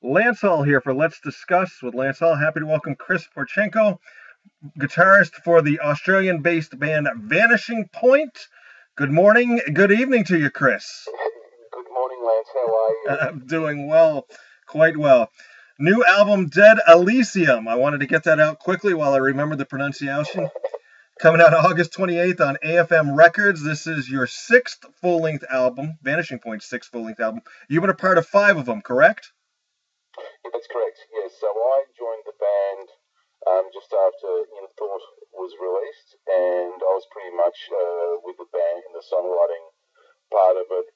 Lance Hall here for Let's Discuss with Lance Hall. Happy to welcome Chris Porcianko, guitarist for the Australian-based band Vanishing Point. Good morning, good evening to you, Chris. Good morning, Lance. How are you? I'm doing well, quite well. New album, Dead Elysium. I wanted to get that out quickly while I remember the pronunciation. Coming out August 28th on AFM Records. This is your sixth full-length album, Vanishing Point's sixth full-length album. You've been a part of 5 of them, correct? Yeah, that's correct. Yes. So I joined the band just after In Thought was released, and I was pretty much with the band in the songwriting part of it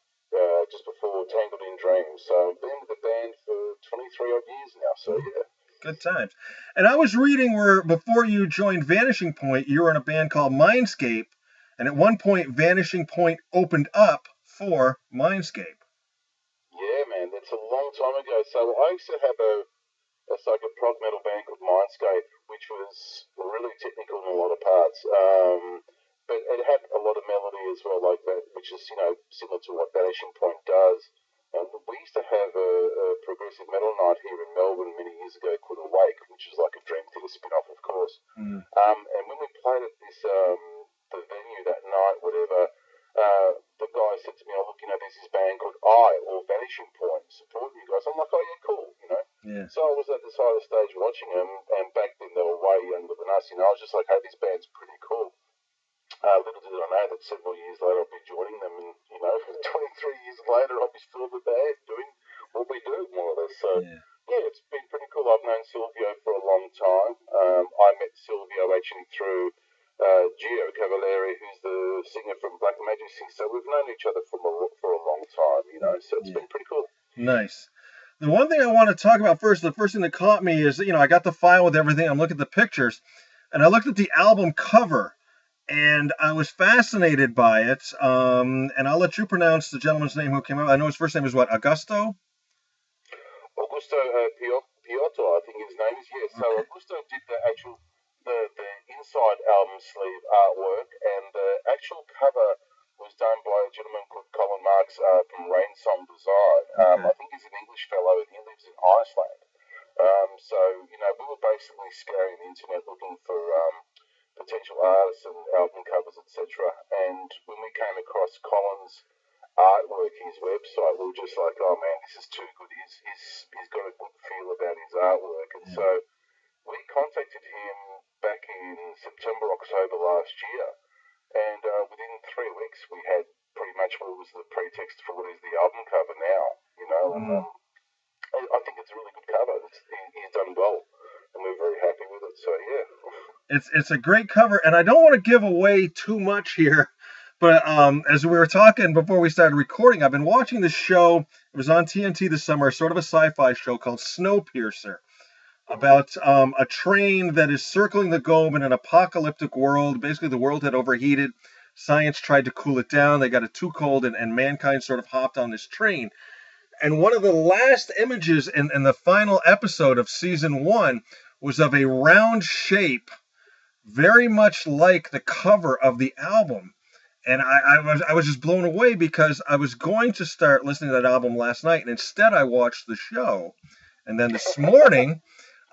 just before Tangled in Dreams. So I've been with the band for 23 odd years now. So yeah. Good times. And I was reading where before you joined Vanishing Point, you were in a band called Mindscape, and at one point Vanishing Point opened up for Mindscape. Yeah, man, that's a long time ago. So I used to have it's like a prog metal band called Mindscape, which was really technical in a lot of parts. But it had a lot of melody as well, like that, which is, similar to what Vanishing Point does. And we used to have a progressive metal night here in Melbourne many years ago called Awake, which was like a Dream Theater spin-off, of course. Mm. And when we played at the venue that night, whatever, the guy said to me, "Oh, look, there's this band called or Vanishing Point supporting you guys." I'm like, "Oh yeah, cool," Yeah. So I was at the side of the stage watching them, and back then they were way younger than us. I was just like, "Hey, this band's pretty cool." Little did I know that several years later I'd be joining them, and 23 years later I'll be still in the band doing what we do, more or less. So yeah, it's been pretty cool. I've known Silvio for a long time. I met Silvio actually through Gio Cavalieri, who's the singer from Black Majesty. So we've known each other for a long time, So it's been pretty cool. Nice. The one thing I want to talk about first, the first thing that caught me is, I got the file with everything. I'm looking at the pictures, and I looked at the album cover, and I was fascinated by it. And I'll let you pronounce the gentleman's name who came out. I know his first name is what, Augusto? Augusto Piotto, I think his name is. Yes. So Augusto did the inside album sleeve artwork, and the actual cover was done by a gentleman called Colin Marks from Rainsong Design. I think he's an English fellow, and he lives in Iceland. So we were basically scouring the internet looking for potential artists and album covers, etc. And when we came across Colin's artwork, his website, we were just like, "Oh man, this is too good. He's got a good feel about his artwork." And so we contacted him back in September, October last year, and within 3 weeks we had pretty much what was the pretext for what is the album cover now. And I think it's a really good cover. He's done well, and we're very happy with it. So yeah. It's a great cover, and I don't want to give away too much here, but as we were talking before we started recording, I've been watching this show. It was on TNT this summer, sort of a sci-fi show called Snowpiercer, about a train that is circling the globe in an apocalyptic world. Basically, the world had overheated. Science tried to cool it down. They got it too cold, and mankind sort of hopped on this train. And one of the last images in the final episode of season 1 was of a round shape, very much like the cover of the album. And I was just blown away because I was going to start listening to that album last night, and instead I watched the show. And then this morning,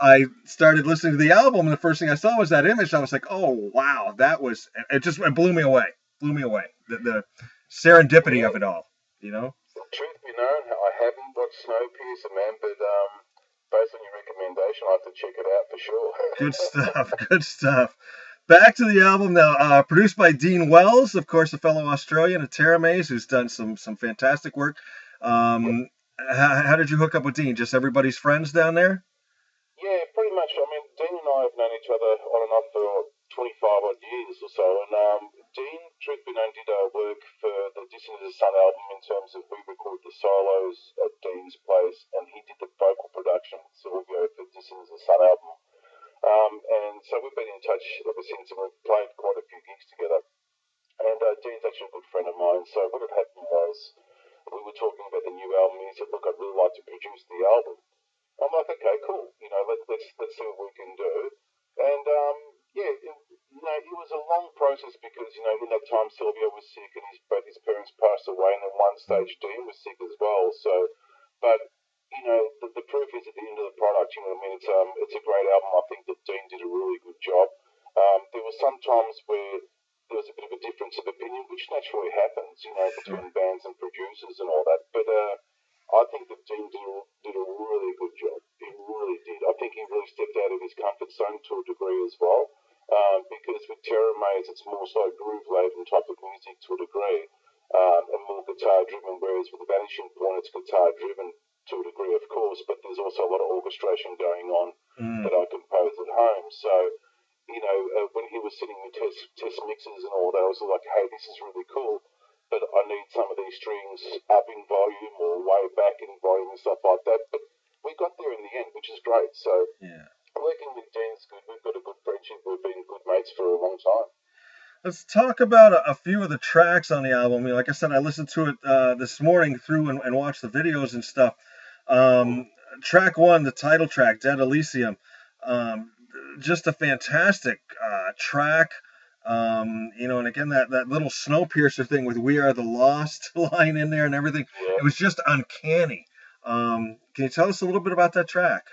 I started listening to the album, and the first thing I saw was that image. And I was like, "Oh wow, it blew me away. The serendipity of it all, Truth be known, I haven't watched Snowpiercer, man, but based on your recommendation, I have to check it out for sure. Good stuff. Back to the album now, produced by Dean Wells, of course, a fellow Australian at Teramaze, who's done some fantastic work. How did you hook up with Dean? Just everybody's friends down there? Yeah, pretty much. I mean, Dean and I have known each other on and off for 25 odd years or so, and Dean, truth be known, did work for the Distant as the Sun album in terms of we recorded the solos at Dean's place, and he did the vocal production with Silvio for Distant as the Sun album. And so we've been in touch ever since, and we've played quite a few gigs together. And Dean's actually a good friend of mine, so what had happened was we were talking about the new album, and he said, "Look, I'd really like to produce the album." I'm like, "Okay, cool. Let's see what we can do." And it was a long process because in that time Silvio was sick and both his parents passed away, and at one stage Dean was sick as well. So, but you know, the proof is at the end of the product. You know what I mean? It's a great album. I think that Dean did a really good job. There were some times where there was a bit of a difference of opinion, which naturally happens, you know, Sure. between bands and producers and all that. But I think that Dean did a really good job. He really did. I think he really stepped out of his comfort zone to a degree as well. Because with Terror Maze, it's more so groove laden type of music to a degree, and more guitar driven. Whereas with the Vanishing Point, it's guitar driven to a degree, of course, but there's also a lot of orchestration going on that I compose at home. So, you know, when he was sitting in test mixes and all that, I was like, hey, this is really cool, but I need some of these strings up in volume or way back in volume and stuff like that. But we got there in the end, which is great. So, Yeah. working with Dean's good. We've got a good friendship. We've been good mates for a long time. Let's talk about a few of the tracks on the album. You know, like I said, I listened to it this morning through and watched the videos and stuff. Track one, the title track, Dead Elysium, um, just a fantastic track. You know, and again, that little Snowpiercer thing with "We Are the Lost" line in there and everything, Yeah. it was just uncanny. Can you tell us a little bit about that track?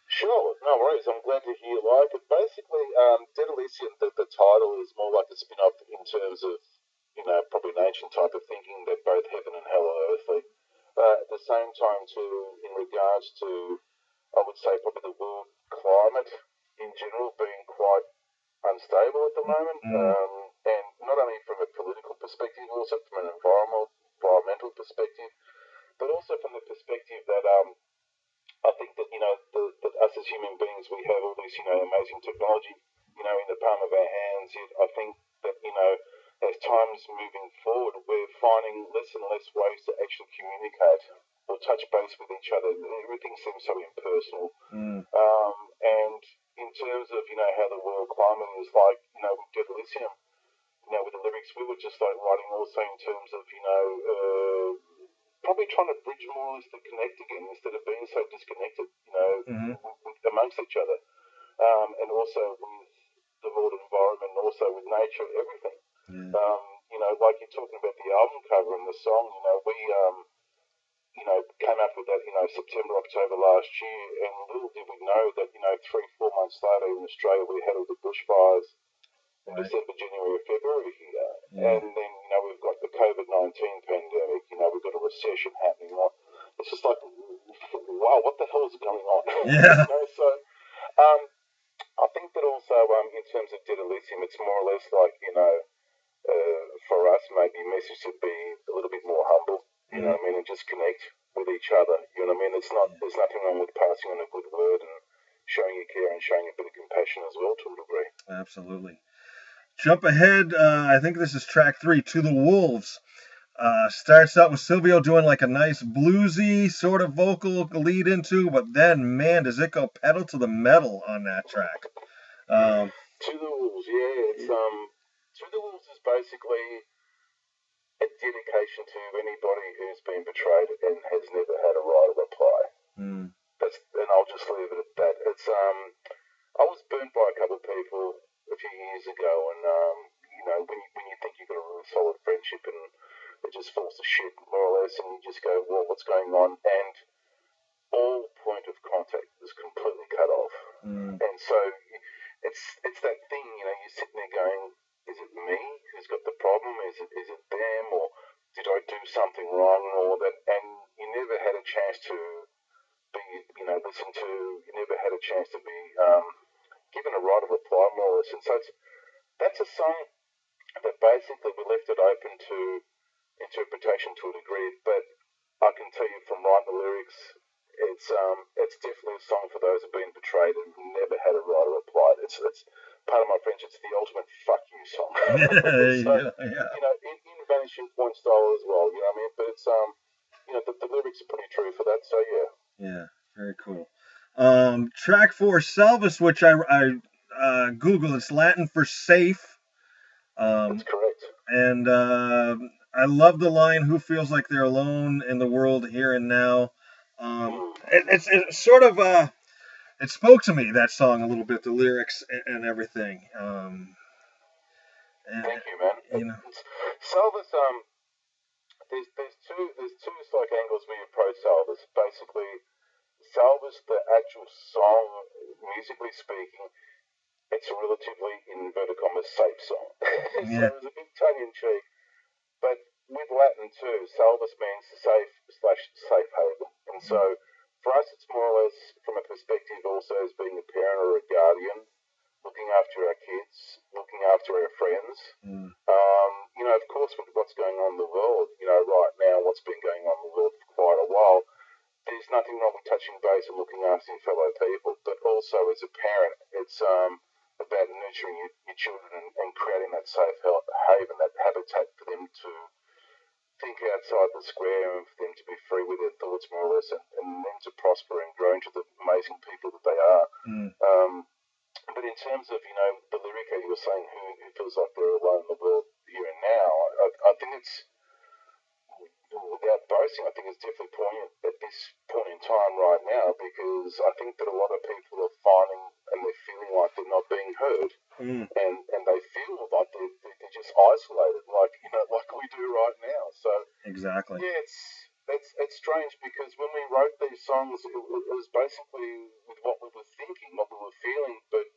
Sure, no worries. I'm glad to hear you like it. Basically, Dead Elysium, the title is more like a spin off in terms of, you know, probably an ancient type of thinking that both heaven and hell are earthly. At the same time, too, in regards to, I would say, probably the world climate in general being quite unstable at the moment, and not only from a political perspective, also from an environmental perspective, but also from the perspective that I think that, you know, that us as human beings, we have all this, you know, amazing technology, you know, in the palm of our hands. Yet I think that, you know, as time's moving forward, we're finding less and less ways to actually communicate or touch base with each other. Everything seems so impersonal. And in terms of, you know, how the world climate is like, you know, with Dead Elysium, you know, with the lyrics, we were just like writing also in terms of, you know, probably trying to bridge more or less the connect again instead of being so disconnected, you know, amongst each other, and also with the world environment, and also with nature, everything. You know, like you're talking about the album cover and the song, you know, we, you know, came up with that, you know, September, October last year, and little did we know that, you know, 3-4 months later in Australia we had all the bushfires in December, January, February here. And then, you know, we've got the COVID-19 pandemic, you know, we've got a recession happening. It's just like, wow, what the hell is going on? Yeah. You know, so I think that also in terms of Dead Elysium, it's more or less like, you know, for us, maybe a message to be a little bit more humble, you know what I mean, and just connect with each other, you know what I mean? It's not, there's nothing wrong with passing on a good word and showing your care and showing a bit of compassion as well to a degree. Absolutely. Jump ahead. I think this is track three, To the Wolves. Starts out with Silvio doing like a nice bluesy sort of vocal lead into, but then, man, does it go pedal to the metal on that track. To the Wolves, yeah. It's To the Wolves is basically a dedication to anybody who's been betrayed and has never had a right of reply. And I'll just leave it at that. It's I was burnt by a couple of people a few years ago, and you know, when you think you've got a really solid friendship and it just falls to shit more or less, and you just go, well, what's going on? And all point of contact was completely cut off. And so it's that thing, you know, you're sitting there going, is it me who's got the problem? Is it them, or did I do something wrong and all that? And you never had a chance to be, you know, listened to. You never had a chance to be given a right of reply, more or less. And so that's a song that basically we left it open to interpretation to a degree, but I can tell you from writing the lyrics, it's definitely a song for those who've been betrayed and never had a right of reply. It's part of my French. It's the ultimate fuck you song. So, you know, in Vanishing Point style as well. You know what I mean? But it's you know, the lyrics are pretty true for that. So yeah. Yeah, very cool. Track four, Selvis, which I Googled. It's Latin for safe. That's correct. And I love the line, "Who feels like they're alone in the world here and now." It's sort of it spoke to me, that song, a little bit, the lyrics and everything. Thank you, man. You know, Selvis, there's two like angles we approach Selvis. Basically, Selvis, the actual song, musically speaking, it's a relatively, in inverted commas, safe song. So Yeah. it's a bit tongue in cheek. But with Latin too, Selvis means safe haven. And so for us, it's more or less from a perspective also as being a parent or a guardian, looking after our kids, looking after our friends. Of course, with what's going on in the world, right now, what's been going on in the world for quite a while, there's nothing wrong with touching base and looking after your fellow people. But also, as a parent, it's about nurturing your children and creating that safe haven, that habitat for them to think outside the square and for them to be free with their thoughts more or less and then to prosper and grow into the amazing people that they are. But in terms of, the lyric you were saying, who feels like they're alone in the world here and now, I think it's, without boasting, I think it's definitely poignant at this point in time right now, because I think that a lot of people are finding and they're feeling like they're not being heard, and they feel like they're just isolated, like we do right now. So Exactly. yeah, it's strange because when we wrote these songs, it was basically with what we were thinking, what we were feeling. But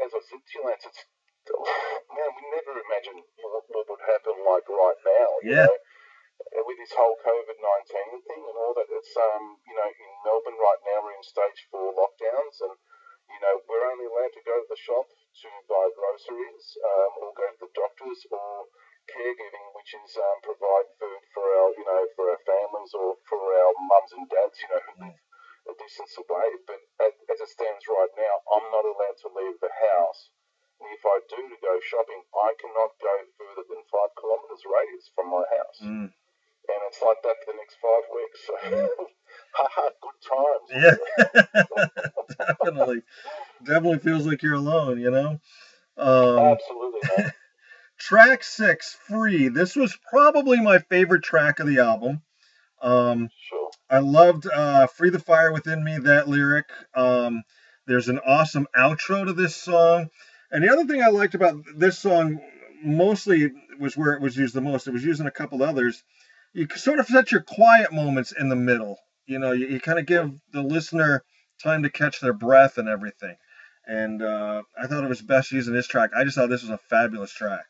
as I said to you, Lance, it's man, we never imagined what would happen like right now. Yeah. With this whole COVID-19 thing and all that, it's in Melbourne right now we're in stage 4 lockdowns, and we're only allowed to go to the shop to buy groceries, or go to the doctors, or caregiving, which is provide food for our for our families or for our mums and dads who live a distance away. But as it stands right now, I'm not allowed to leave the house. And if I do to go shopping, I cannot go further than 5 kilometres radius from my house. And it's like that for the next 5 weeks. So, good times. Yeah. Definitely feels like you're alone, Absolutely, man. Track 6, Free. This was probably my favorite track of the album. Sure. I loved Free the Fire Within Me, that lyric. There's an awesome outro to this song. And the other thing I liked about this song mostly was where it was used the most. It was used in a couple others. You sort of set your quiet moments in the middle. You kind of give the listener time to catch their breath and everything. And I thought it was best used in this track. I just thought this was a fabulous track.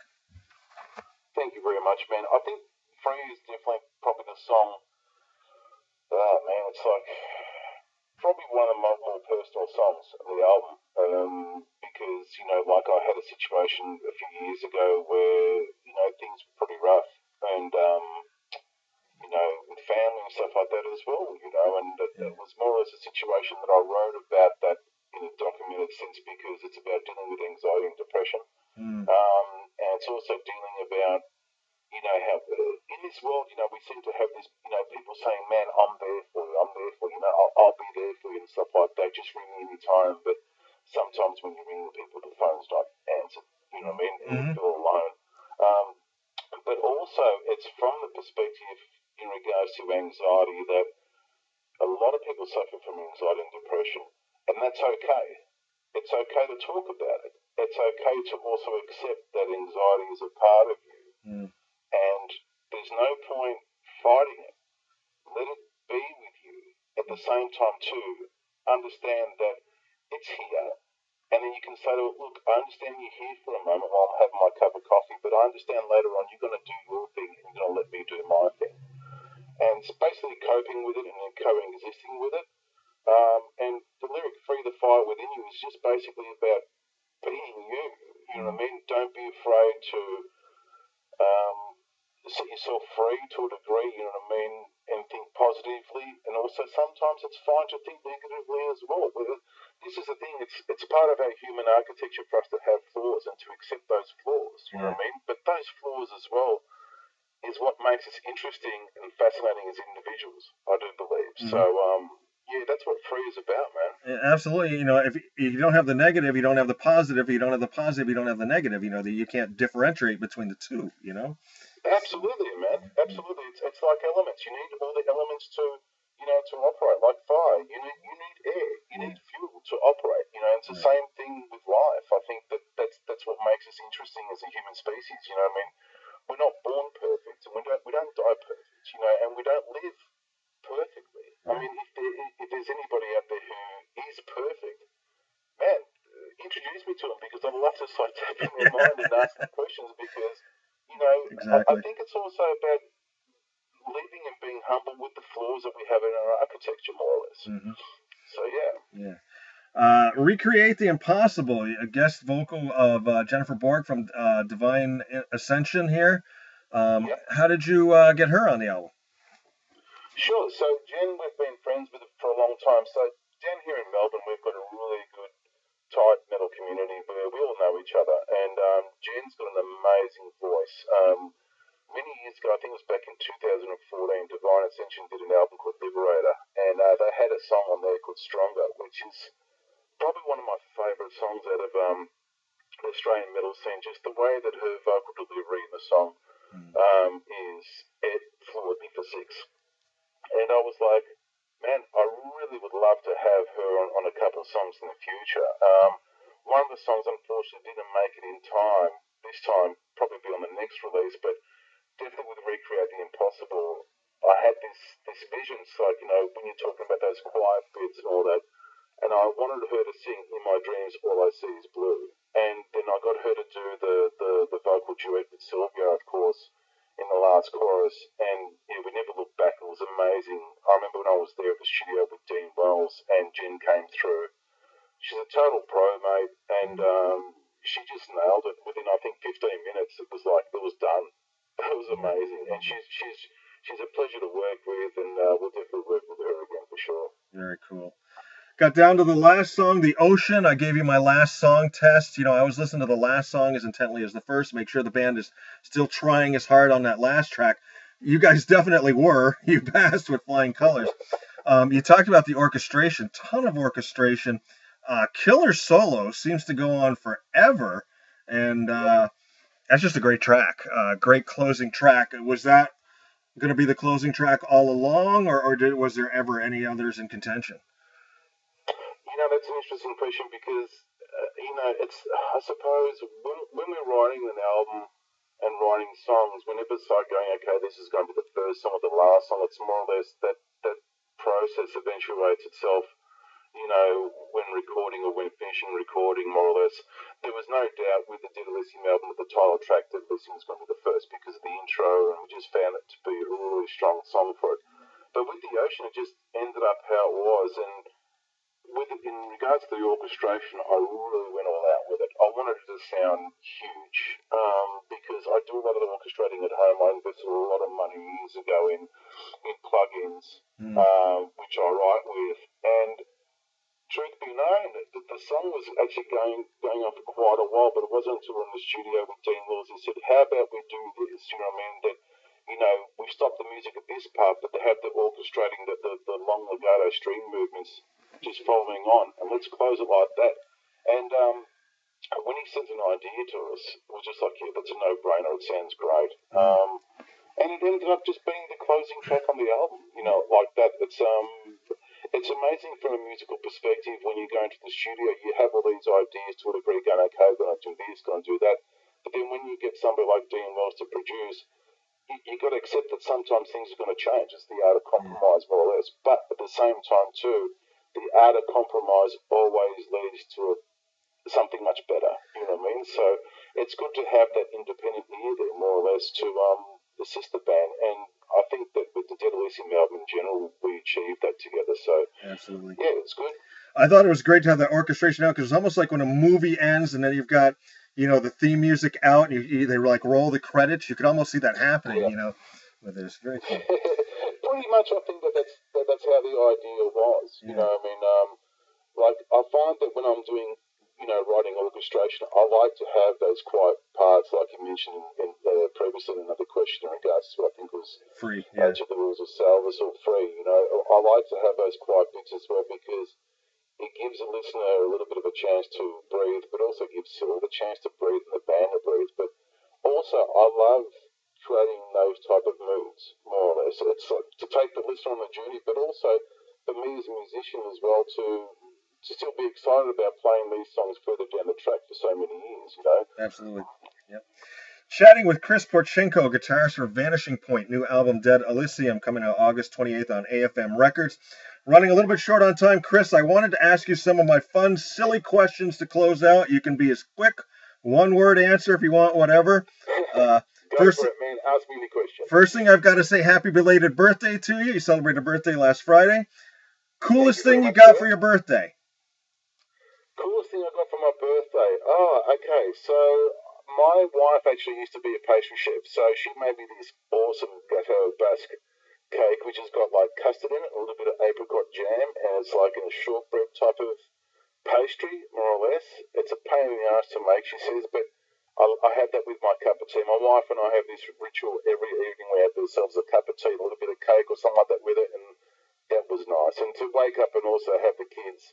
Thank you very much, man. I think Free is definitely probably the song. Oh, man, it's like probably one of the more personal songs of the album. Because, like I had a situation a few years ago where, things were pretty rough. And, with family and stuff like that as well, and it was more or less a situation that I wrote about that in a documented sense because it's about dealing with anxiety and depression. And it's also dealing about, how in this world, we seem to have this, people saying, man, I'm there for you, I'll be there for you and stuff like that, just ring me anytime. But sometimes when you ring the people, the phone's not answered, and you feel alone. But also, it's from the perspective in regards to anxiety that a lot of people suffer from anxiety and depression, and that's okay. It's okay to talk about it. It's okay to also accept that anxiety is a part of you, and there's no point fighting it. Let it be with you. At the same time, too, understand that it's here. And then you can say, look, I understand you're here for a moment while I'm having my cup of coffee, but I understand later on you're going to do your thing and you're going to let me do my thing. And it's basically coping with it and coexisting with it. And the lyric Free the Fire Within You is just basically about being you. You know what I mean? Don't be afraid to set yourself free to a degree, you know what I mean, and think positively. And also sometimes it's fine to think negatively as well. This is the thing, it's part of our human architecture for us to have flaws and to accept those flaws, you know what I mean? But those flaws as well is what makes us interesting and fascinating as individuals, I do believe. So, yeah, that's what Free is about, man. Yeah, absolutely. If you don't have the negative, you don't have the positive. If you don't have the positive, you don't have the negative. You can't differentiate between the two, Absolutely, man. Absolutely. It's like elements. You need all the elements to operate. Like fire, you need air, you need fuel to operate. It's the same thing with life. I think that's what makes us interesting as a human species. We're not born perfect, and we don't die perfect. and we don't live perfectly. I mean, if there's anybody out there who is perfect, man, introduce me to them, because I'd love to start tapping their mind and ask them questions, because, I Exactly. think it's also about living and being humble with the flaws that we have in our architecture, more or less. Hmm. So, yeah. Yeah. Recreate the Impossible, a guest vocal of Jennifer Borg from Divine Ascension here. Yeah. How did you get her on the album? Sure. So, Jen, we've been friends with her for a long time. So, Jen, here in Melbourne, we've got a really good, tight metal community where we all know each other. And Jen's got an amazing voice. Many years ago, I think it was back in 2014, Divine Ascension did an album called Liberator. And they had a song on there called Stronger, which is probably one of my favourite songs out of the Australian metal scene. Just the way that her vocal delivery in the song it floored me for six. And I was like, man, I really would love to have her on a couple of songs in the future. One of the songs, unfortunately, didn't make it in time. This time, probably be on the next release, but definitely with Recreate the Impossible, I had this vision. So, when you're talking about those quiet bits and all that, and I wanted her to sing "In My Dreams, All I See Is Blue," and then I got her to do the vocal duet with Sylvia, of course, in the last chorus, and we never looked back. It was amazing. I remember when I was there at the studio with Dean Wells, and Jen came through. She's a total pro, mate, and she just nailed it. Within, I think, 15 minutes, it was done. It was amazing, and she's a pleasure to work with, and we'll definitely work with her again for sure. Very cool. Got down to the last song, The Ocean. I gave you my last song test. I always listen to the last song as intently as the first, make sure the band is still trying as hard on that last track. You guys definitely were. You passed with flying colors. You talked about the orchestration, ton of orchestration. Killer Solo seems to go on forever, and that's just a great track. Great closing track. Was that going to be the closing track all along, or was there ever any others in contention? That's an interesting question because, it's, I suppose, when we're writing an album and writing songs, whenever it's like going, okay, this is going to be the first song or the last song, it's more or less that process eventuates itself, when recording or when finishing recording, more or less. There was no doubt with the Dead Elysium album, with the title track, that Elysium was going to be the first because of the intro, and we just found it to be a really strong song for it. But with The Ocean, it just ended up how it was, and in regards to the orchestration, I really went all out with it. I wanted it to sound huge because I do a lot of the orchestrating at home. I invested a lot of money years ago in plugins, which I write with. And truth be known, the song was actually going on for quite a while, but it wasn't until in the studio with Dean Wills he said, "How about we do this?" You know what I mean? That we stop the music at this part, but they have the orchestrating the long legato string movements just following on, and let's close it like that. And when he sent an idea to us, it was just like, yeah, that's a no-brainer. It sounds great. And it ended up just being the closing track on the album. Like that. It's amazing from a musical perspective when you go into the studio. You have all these ideas to a degree, going, okay, I'm going to do this, going to do that. But then when you get somebody like Dean Wells to produce, you got to accept that sometimes things are going to change. It's the art of compromise, more or less. But at the same time, too, the art of compromise always leads to something much better. You know what I mean? So it's good to have that independent ear there, more or less, to assist the band. And I think that with the Dead Elysium album in general, we achieved that together. So Absolutely. yeah, it's good. I thought it was great to have that orchestration out because it's almost like when a movie ends and then you've got the theme music out and they like roll the credits. You could almost see that happening. Yeah. With this. Very cool. Pretty much, I think that's how the idea was. Yeah. I mean, like I find that when I'm doing writing orchestration, I like to have those quiet parts, like you mentioned previously in another question in regards to, I think it was Free. Yeah. to the rules of Selvis or Free. I like to have those quiet bits as well because it gives a listener a little bit of a chance to breathe, but also gives Syl the chance to breathe and the band to breathe. But also, I love creating those type of moods, more or less. It's like to take the listener on the journey, but also for me as a musician as well to still be excited about playing these songs further down the track for so many years. Absolutely. Yep. Chatting with Chris Porcianko, guitarist for Vanishing Point, new album Dead Elysium coming out August 28th on AFM Records. Running a little bit short on time, Chris, I wanted to ask you some of my fun, silly questions to close out. You can be as quick, one-word answer if you want, whatever. Go First, for it, man. Ask me any question. First thing I've got to say, happy belated birthday to you. You celebrated a birthday last Friday. Coolest thing you got for your birthday? Coolest thing I got for my birthday. Oh, okay. So my wife actually used to be a pastry chef, so she made me this awesome gâteau basque cake, which has got like custard in it, a little bit of apricot jam, and it's like in a shortbread type of pastry, more or less. It's a pain in the ass to make, she says, but I had that with my cup of tea. My wife and I have this ritual every evening. We have ourselves a cup of tea, a little bit of cake or something like that with it, and that was nice. And to wake up and also have the kids,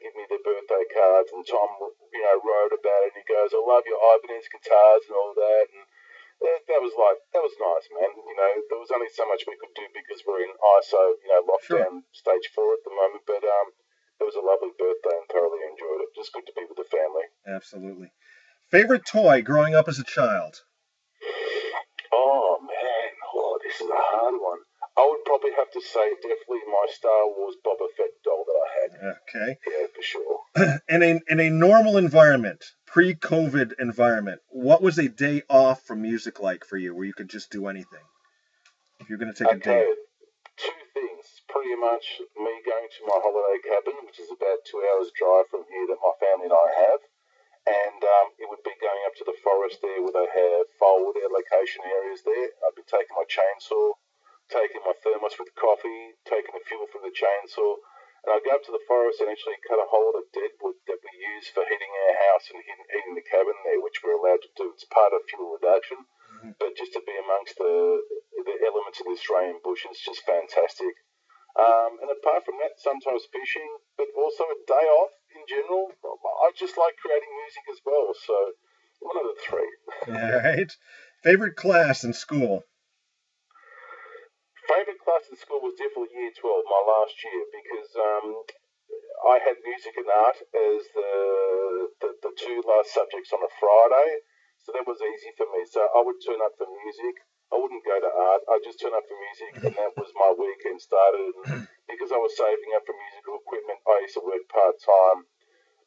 give me their birthday cards, and Tom, wrote about it, and he goes, "I love your Ibanez guitars and all that," and that was nice, man. There was only so much we could do because we're in ISO, lockdown stage 4 at the moment, but it was a lovely birthday and thoroughly enjoyed it. Just good to be with the family. Absolutely. Favorite toy growing up as a child? Oh man, this is a hard one. I would probably have to say definitely my Star Wars Boba Fett doll that I had. Okay. Yeah, for sure. In a normal environment, pre-COVID environment, what was a day off from music like for you, where you could just do anything? If you're going to take a day. Two things. Pretty much me going to my holiday cabin, which is about 2 hours drive from here that my family and I have, and it would be going up to the forest there where they have forward location areas there. I'd be taking my chainsaw, taking my thermos with coffee, taking the fuel from the chainsaw, and I'd go up to the forest and actually cut a hole of deadwood that we use for heating our house and heating the cabin there, which we're allowed to do. It's part of fuel reduction, but just to be amongst the elements of the Australian bush is just fantastic. And apart from that, sometimes fishing, but also a day off in general. I just like creating music as well, so one of the three. All right. Favorite class in school? Favorite class in school was definitely Year 12, my last year, because I had music and art as the two last subjects on a Friday, so that was easy for me. So I would turn up for music. I wouldn't go to art. I'd just turn up for music, and that was my weekend started. And because I was saving up for musical equipment, I used to work part-time.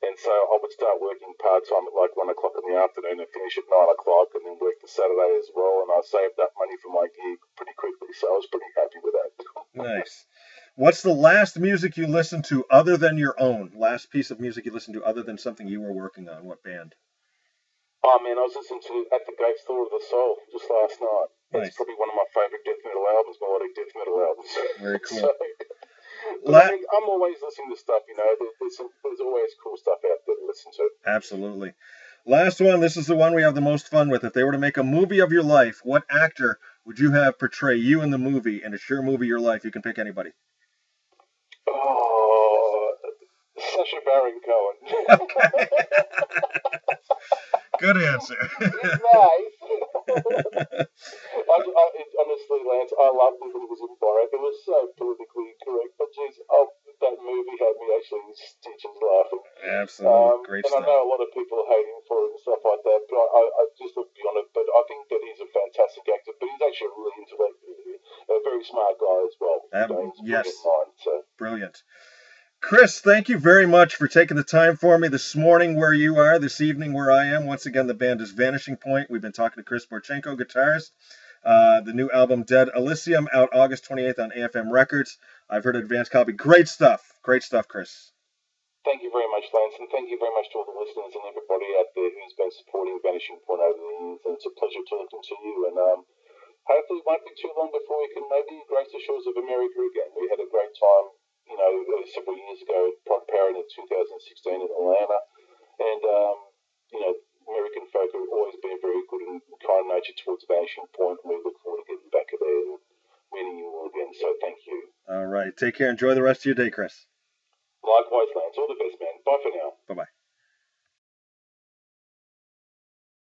And so I would start working part-time at like 1 o'clock in the afternoon and finish at 9 o'clock and then work the Saturday as well. And I saved up money for my gig pretty quickly, so I was pretty happy with that. Nice. What's the last music you listened to other than your own? Last piece of music you listened to other than something you were working on? What band? Oh man, I was listening to At the Gates Door of the Soul just last night. Nice. It's probably one of my favourite death metal albums, melodic death metal albums. Very cool. But I mean, I'm always listening to stuff, there's always cool stuff out there to listen to. Absolutely. Last one, this is the one we have the most fun with. If they were to make a movie of your life, what actor would you have portray you in the movie? And it's your movie, your life. You can pick anybody. Oh, Sacha Baron Cohen. Okay. Good answer. It's nice. Honestly, Lance, I loved it when it was in Borat. It was so politically incorrect, but geez, that movie had me actually in stitches laughing. Absolutely. Great stuff. And I know a lot of people hate him for it and stuff like that, but I just look beyond it. But I think that he's a fantastic actor, but he's actually a really intellectual, a very smart guy as well. Yes. Mind, so. Brilliant. Chris, thank you very much for taking the time for me this morning where you are, this evening where I am. Once again, the band is Vanishing Point. We've been talking to Chris Porcianko, guitarist. The new album, Dead Elysium, out August 28th on AFM Records. I've heard advanced copy. Great stuff. Great stuff, Chris. Thank you very much, Lance, and thank you very much to all the listeners and everybody out there who's been supporting Vanishing Point over the years. And it's a pleasure talking to you. And hopefully it won't be too long before we can maybe grace the shores of America again. We had a great time, several years ago, Prod Parade in 2016 in Atlanta. And, American folk have always been very good and kind-natured towards Vanishing Point, and we look forward to getting back there and meeting you all again. So thank you. All right. Take care. Enjoy the rest of your day, Chris. Likewise, Lance. All the best, man. Bye for now. Bye-bye.